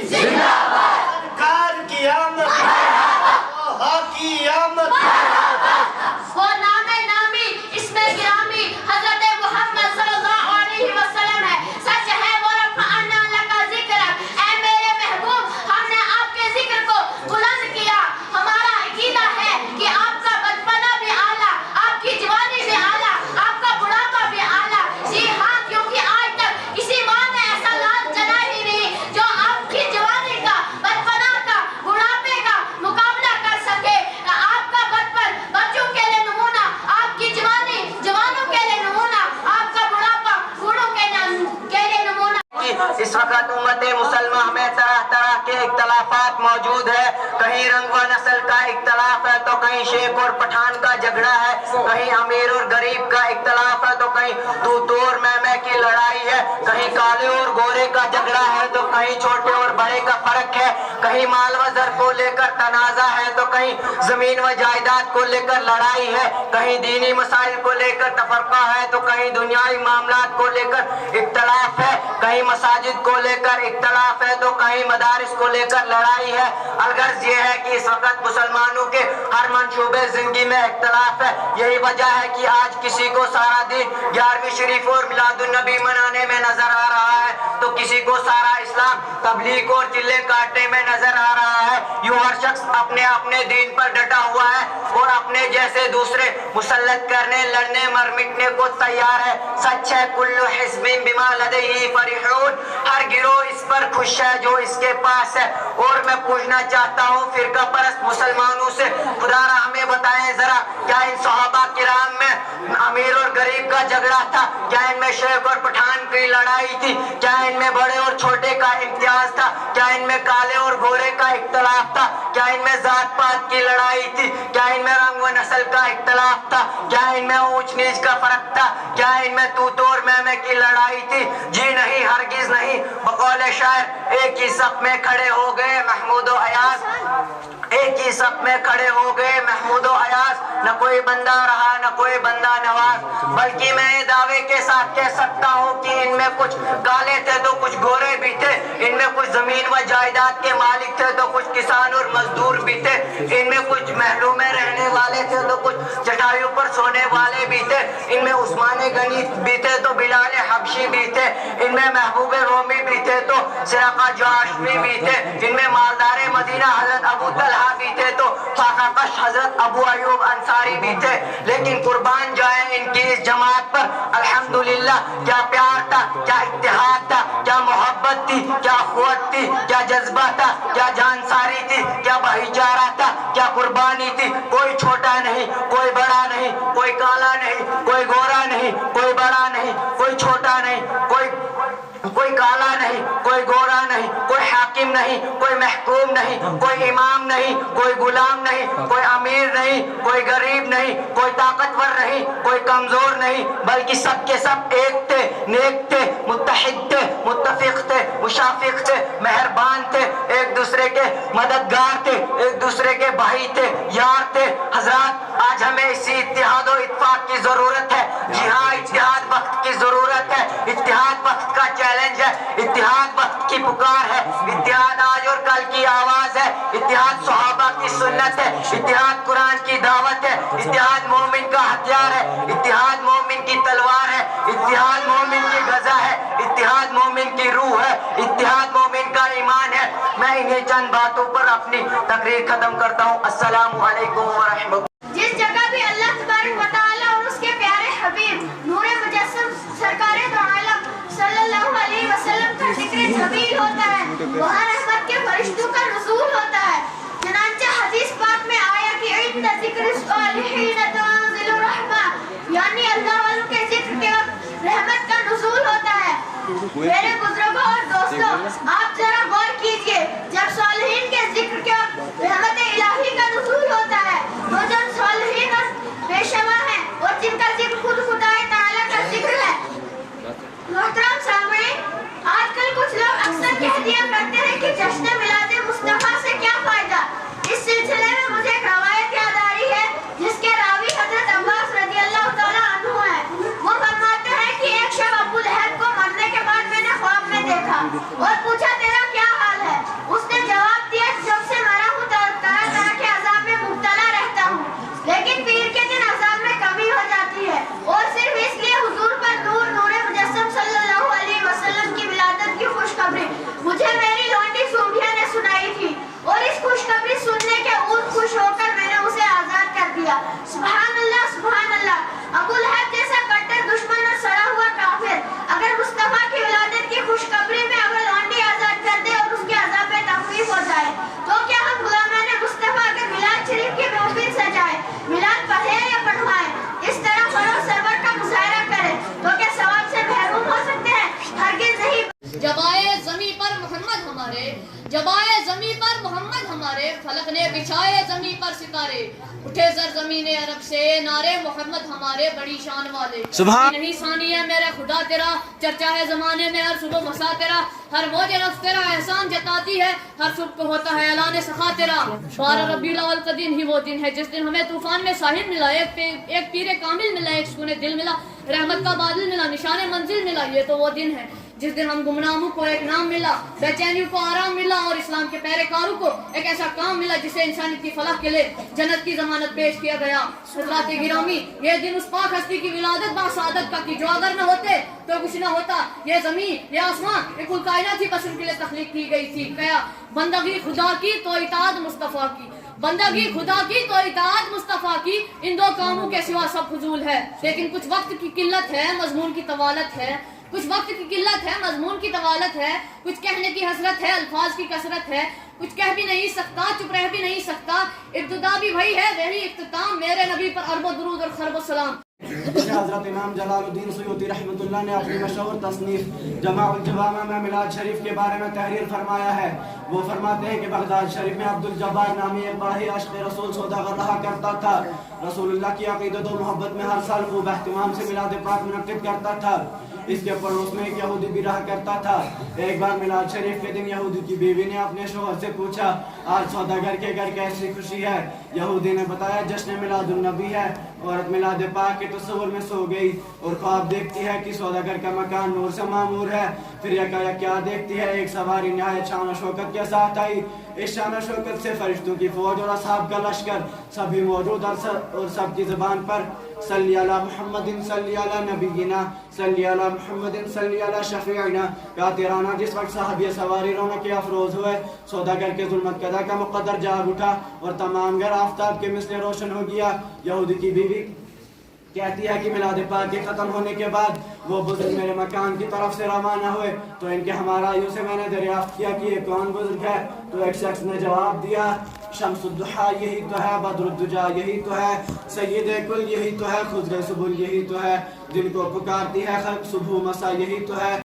सरकार की आमद, की आमद। वो नामे नामी इसमें गिरामी हजरत मोहम्मद सल्लल्लाहु अलैहि वसल्लम है। सच है वो रफ़अना लका ज़िक्र, ऐ मेरे महबूब हमने आपके जिक्र को बुलंद किया। हमारा अकीदा है कि आपका बचपना भी आला, आपकी जवानी भी आला, आपका बुढ़ापा भी आला। जी हाँ, क्योंकि आज तक किसी माँ ने ऐसा लाल जना ही नहीं जो आपकी जवानी का, बचपना का, बुढ़ापे का मुकाबला कर सके। आपका बचपन बच्चों के लिए नमूना, आपकी जवानी जवानों के लिए नमूना, आपका बुढ़ापा बूढ़ों के लिए नमूना। इस वक्त उम्मत मुसलमान में तरह तरह के इख्तलाफात मौजूद है। कहीं रंग व नस्ल का इख्तलाफ है तो कहीं शेख और पठान का झगड़ा है, कहीं अमीर और गरीब का इख्तलाफ है तो कहीं तू तोड़ मैं की लड़ाई है, कहीं काले और गोरे का झगड़ा है तो कहीं छोटे और बड़े का फर्क है, कहीं माल व जर को लेकर तनाजा है तो कहीं जमीन व जायदाद को लेकर लड़ाई है, कहीं दीनी मसाइल को लेकर तफरका है तो कहीं दुनियावी मामलात को लेकर इख्तलाफ है, कहीं मसाजिद को लेकर इख्तलाफ है तो कहीं मदारिस को लेकर लड़ाई है। अलगर्ज ये है कि इस वक्त मुसलमानों के हर मंशूबे जिंदगी में इख्तलाफ है। यही वजह है कि आज किसी को सारा दिन 11वीं शरीफ और मिलादुन नबी मनाने में नजर आ रहा है तो किसी को सारा इस्लाम तबलीग और चिल्ले काटने में नजर आ रहा है। यूं हर शख्स अपने अपने दीन पर डटा हुआ है और अपने जैसे दूसरे मुसल्लत करने, लड़ने, मर मिटने को तैयार है। सच है कुल्लु हिज़्बिन बिमा लदैहि फरिहून, हर गिरोह इस पर खुश है जो इसके पास है। और मैं पूछना चाहता हूँ फिरका परस्त मुसलमानों से, खुदारा हमें बताएं जरा, क्या इन सहाबा किराम में अमीर और गरीब का झगड़ा था? क्या इनमें शेख और पठान की लड़ाई थी? क्या इनमें बड़े और छोटे का इम्तियाज था? क्या इनमें काले और गोरे का इख्तलाफ था? क्या इनमें जात पात की लड़ाई थी? क्या इनमें रंग व नस्ल का इख्तलाफ था? क्या इनमें ऊंच नीच का फर्क था? क्या इनमें तू तोड़ मैं की लड़ाई थी? जी नहीं, हरगिज नहीं। बकौल शायर एक ही सफ में खड़े हो गए महमूद अयाज, एक ही सफ में खड़े हो गए महमूद अयाज, न कोई बंदा रहा न कोई बंदा नवाज। बल्कि मैं दावे के साथ कह सकता हूँ कि इनमें कुछ काले थे तो कुछ गोरे भी थे, इनमें कुछ जमीन व जायदाद के मालिक थे तो कुछ किसान और मजदूर भी थे, इनमें कुछ महलों में रहने वाले थे तो कुछ चटाइयों पर सोने वाले भी थे, इनमें उस्मान गनी भी थे तो बिलाल हबशी भी थे, इनमें महबूब रोमी भी थे तो सिरका जाशमी भी थे, इनमें मालदार मदीना हजरत अबू तलहा भी थे तो फाकाकश हजरत अबू अयूब अंसारी भी थे। लेकिन कुर्बान जाए इनकी इस जमात पर अल्हम्दुलिल्लाह, क्या प्यार था, क्या इत्तेहाद था, क्या मोहब्बत थी, क्या क़ुव्वत थी, क्या जज्बा था, क्या जानसारी थी, क्या भाईचारा था, क्या कुर्बानी थी। कोई छोटा नहीं, कोई बड़ा नहीं, कोई काला नहीं, कोई गोरा नहीं, कोई बड़ा नहीं, कोई छोटा नहीं, कोई काला नहीं, कोई गोरा नहीं, कोई हाकिम नहीं, कोई महकूम नहीं, कोई इमाम नहीं, कोई गुलाम नहीं, कोई अमीर नहीं, कोई गरीब नहीं, कोई ताकतवर नहीं, कोई कमजोर नहीं, बल्कि सब के सब एक थे, नेक थे, मुत्तहिद थे, मुत्तफिक थे, मुशाफिक थे, मेहरबान थे, एक दूसरे के मददगार थे, एक दूसरे के भाई थे, यार थे। हजरात, आज हमें इसी इत्तेहाद और इत्तेफाक की जरूरत है। जी हाँ, इत्तेहाद वक्त की जरूरत है, इत्तेहाद वक्त का चैलेंज है, इत्तेहाद वक्त की पुकार है, इत्तेहाद आज और कल की आवाज है, इत्तेहाद सहाबा की सुन्नत है, इत्तेहाद कुरान की दावत है, इत्तेहाद मोमिन का हथियार है, इत्तेहाद मोमिन की तलवार है, इत्तेहाद मोमिन की गजा है, इत्तेहाद मोमिन की रूह है, इत्तेहाद मोमिन का ईमान है। मैं इन्हीं चंद बातों पर अपनी तकरीर खत्म करता हूँ। अस्सलामु अलैकुम व रहमतुल्लाह। जिस जगह भी अल्लाह तबारक व तआला और उसके प्यारे हबीब नूरे मुजस्सम सरकारे दो आलम सल्लल्लाहु अलैहि वसल्लम का जिक्र जमील होता है, वहाँ रहमत के फरिश्तों का नुज़ूल होता है। चनांचे हदीस पाक में आया कि इंद ज़िक्र सालिहीन तंज़िलु रहमा, यानी अल्लाह वालों के जिक्र के वक्त रहमत का नुज़ूल होता है। मेरे बुजुर्गों और दोस्तों, आप जरा गौर कीजिए, जब सालिहीन के जिक्र के वक्त रहमत इलाही का नुज़ूल होता है तो जो सालिहीन पेशवा हैं और जिनका जिक्र खुद खुदाए ताला का जिक्र है। मोहतरम सामईन, आजकल कुछ लोग अक्सर कह दिया करते हैं कि जश्न मिलादे मुस्तफा से क्या फायदा। इस सिलसिले में मुझे एक रवायत याद आ रही है जिसके रावी हजरत अब्बास रज़ियल्लाहु तआला अन्हु हैं। वो फरमाते हैं कि एक शब अबू लहब को मरने के बाद मैंने ख्वाब में देखा और पूछा तेरा क्या हाल है। زمیں پر محمد ہمارے، جب آئے زمیں پر محمد ہمارے، فلک نے بچھائے زمیں پر ستارے، اٹھے زمین عرب سے نعرے محمد ہمارے، بڑی شان والے۔ سبحان نہیں ثانی ہے میرے خدا تیرا، چرچا ہے زمانے میں ہر صبح مسا تیرا، ہر موج نفس تیرا احسان جتاتی ہے، ہر صبح کو ہوتا ہے اعلان سخا تیرا۔ 12 ربیع الاول کا دن ہی وہ دن ہے جس دن ہمیں طوفان میں ساحل ملا، ایک پیر کامل ملا، ایک سکون دل ملا، رحمت کا بادل ملا، نشان منزل ملا، یہ تو وہ دن ہے جس دن ہم گمناموں کو ایک نام ملا، بے چینیوں کو آرام ملا، اور اسلام کے پیرے کاروں کو ایک ایسا کام ملا جسے انسانیت کی فلاح کے لیے جنت کی ضمانت پیش کیا گیا۔ حضرات گرامی، یہ دن اس پاک ہستی کی ولادت با سعادت کا کی جو اگر نہ ہوتے تو کچھ نہ ہوتا۔ یہ زمین، یہ آسمان، یہ کل کائنات ہی بس ان کے لیے تخلیق کی گئی تھی۔ کیا بندگی خدا کی تو اطاعت مصطفیٰ کی، بندگی خدا کی تو اطاعت مصطفیٰ کی، ان دو کاموں کے سوا سب فضول ہے۔ لیکن کچھ وقت کی قلت ہے، مضمون کی طوالت ہے، کچھ وقت کی قلت ہے، مضمون کی طوالت ہے، کچھ کہنے کی حسرت ہے، الفاظ کی کثرت ہے، کچھ کہہ بھی نہیں سکتا، چپ رہ بھی نہیں سکتا، ابتدا بھی وہی ہے وہی اختتام، میرے نبی پر ارب و درود اور خرب و سلام۔ حضرت امام جلال الدین سیوطی رحمۃ اللہ نے اپنی مشہور تصنیف جماع الجوامع میں میلاد شریف کے بارے میں تحریر فرمایا ہے۔ وہ فرماتے ہیں کہ بغداد شریف میں عبد الجبار نامی ایک بڑا ہی عاشق رسول سوداگر رہا کرتا تھا۔ رسول اللہ کی عقیدت و محبت میں ہر سال خوب اہتمام سے میلاد پاک منعقد کرتا تھا۔ اس کے پڑوس میں ایک یہودی بھی رہا کرتا تھا۔ ایک بار میلاد شریف کے دن یہودی کی بیوی نے اپنے شوہر سے پوچھا، آج سوداگر کے گھر کیسی خوشی ہے؟ یہودی نے بتایا، جشن میلاد النبی ہے۔ عورت میلاد پاک کے تصور میں سو گئی اور خواب دیکھتی ہے کہ سوداگر کا مکان نور سے معمور ہے۔ پھر کیا دیکھتی ہے؟ ایک سواری نہایت شان و شوکت کے ساتھ آئی۔ اس شان و شوکت سے فرشتوں کی فوج اور اصحاب کا لشکر سبھی موجود، اور سب کی زبان پر صلی علی محمد صلی علی نبینا صلی علی محمد صلی علی شفیعنا کا تیرانہ۔ جس وقت صحابی سواری رونق افروز ہوئے، سوداگر کے ظلمت قدا کا مقدر جاگ اٹھا اور تمام گھر آفتاب کے مثل روشن ہو گیا۔ یہودی کی بیوی کہتی ہے کہ میلاد پاک کے ختم ہونے کے بعد وہ بزرگ میرے مکان کی طرف سے روانہ ہوئے، تو ان کے ہمارائیوں سے میں نے دریافت کیا کہ یہ کون بزرگ ہے؟ تو ایک شخص نے جواب دیا، شمس الضحیٰ یہی تو ہے، بدر الدجا یہی تو ہے، سید کل یہی تو ہے، خضر سبل یہی تو ہے، دل کو پکارتی ہے خلق صبح مسا یہی تو ہے۔